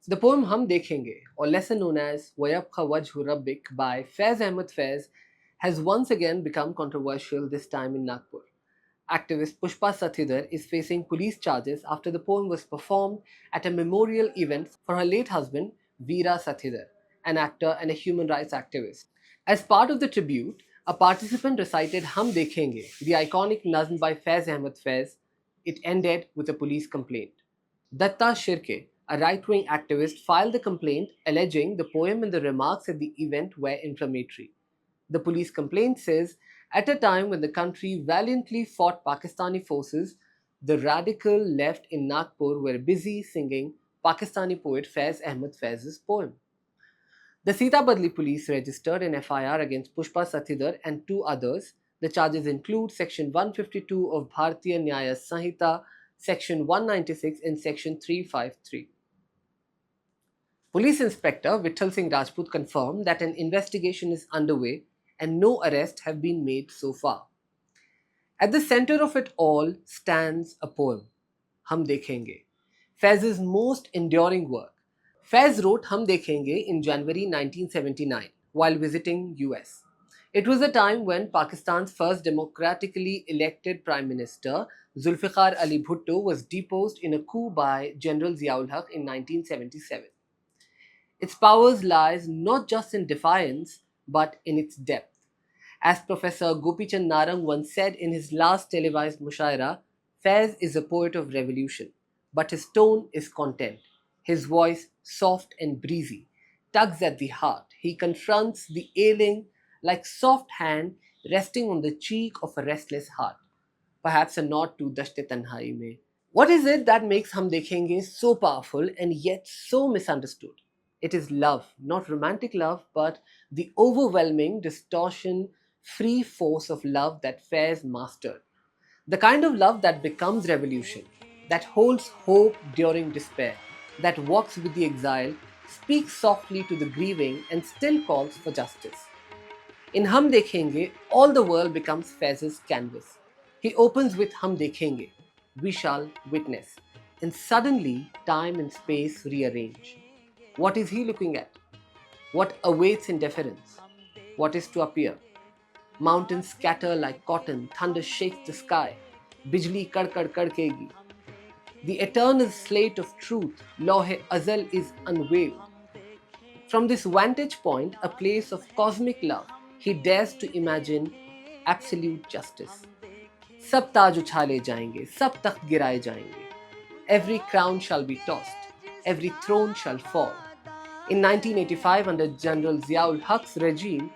The poem Hum Dekhenge, or lesser known as Wayabqa Wajhu Rabbik by Faiz Ahmed Faiz, has once again become controversial, this time in Nagpur. Activist Pushpa Sathidhar is facing police charges after the poem was performed at a memorial event for her late husband, Veera Sathidhar, an actor and a human rights activist. As part of the tribute, a participant recited Hum Dekhenge, the iconic nazm by Faiz Ahmed Faiz. It ended with a police complaint. Datta Shirke, a right-wing activist, filed the complaint alleging the poem and the remarks at the event were inflammatory. The police complaint says, at a time when the country valiantly fought Pakistani forces, the radical left in Nagpur were busy singing Pakistani poet Faiz Ahmed Faiz's poem. The Sitabadli police registered an FIR against Pushpa Sathidhar and two others. The charges include Section 152 of Bharatiya Nyaya Sanhita, Section 196 and Section 353. Police Inspector Vittal Singh Rajput confirmed that an investigation is underway and no arrests have been made so far. At the center of it all stands a poem, Hum Dekhenge, Faiz's most enduring work. Faiz wrote Hum Dekhenge in January 1979 while visiting US. It was a time when Pakistan's first democratically elected Prime Minister, Zulfikar Ali Bhutto, was deposed in a coup by General Ziaul Haq in 1977. Its powers lies not just in defiance, but in its depth. As Professor Gopichand Narang once said in his last televised mushaira, Faiz is a poet of revolution, but his tone is content. His voice, soft and breezy, tugs at the heart. He confronts the ailing like soft hand resting on the cheek of a restless heart. Perhaps a nod to Dashte Tanhai mein. What is it that makes Hum Dekhenge so powerful and yet so misunderstood? It is love, not romantic love, but the overwhelming distortion, free force of love that Faiz mastered. The kind of love that becomes revolution, that holds hope during despair, that walks with the exiled, speaks softly to the grieving, and still calls for justice. In Hum Dekhenge, all the world becomes Faiz's canvas. He opens with Hum Dekhenge, we shall witness, and suddenly time and space rearrange. What is he looking at? What awaits in deference? What is to appear? Mountains scatter like cotton, thunder shakes the sky, bijli kad kadkegi. The eternal slate of truth, Lauh-e-Azal, is unveiled. From this vantage point, a place of cosmic love, he dares to imagine absolute justice. सब ताज उछाले जाएंगे, सब तख्त गिराए जाएंगे. Every crown shall be tossed, every throne shall fall. In 1985, under General Ziaul Haq's regime,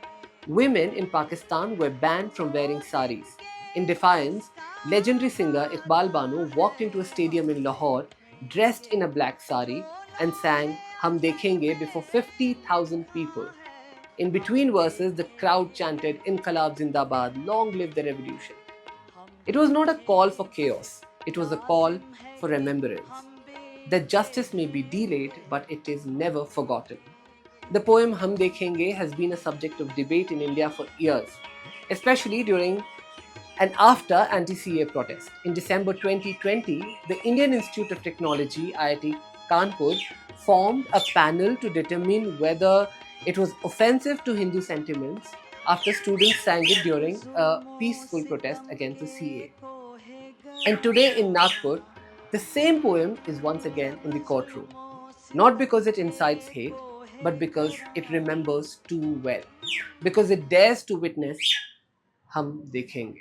women in Pakistan were banned from wearing saris. In defiance, legendary singer Iqbal Banu walked into a stadium in Lahore dressed in a black sari and sang Hum Dekhenge before 50,000 people. In between verses, the crowd chanted Inqilab Zindabad, long live the revolution. It was not a call for chaos, it was a call for remembrance. That justice may be delayed, but it is never forgotten. The poem Hum Dekhenge has been a subject of debate in India for years, especially during and after anti-CA protests. In December 2020, the Indian Institute of Technology, IIT Kanpur, formed a panel to determine whether it was offensive to Hindu sentiments after students sang it during a peaceful protest against the CA. And today in Nagpur, the same poem is once again in the courtroom. Not because it incites hate, but because it remembers too well. Because it dares to witness Hum Dekhenge.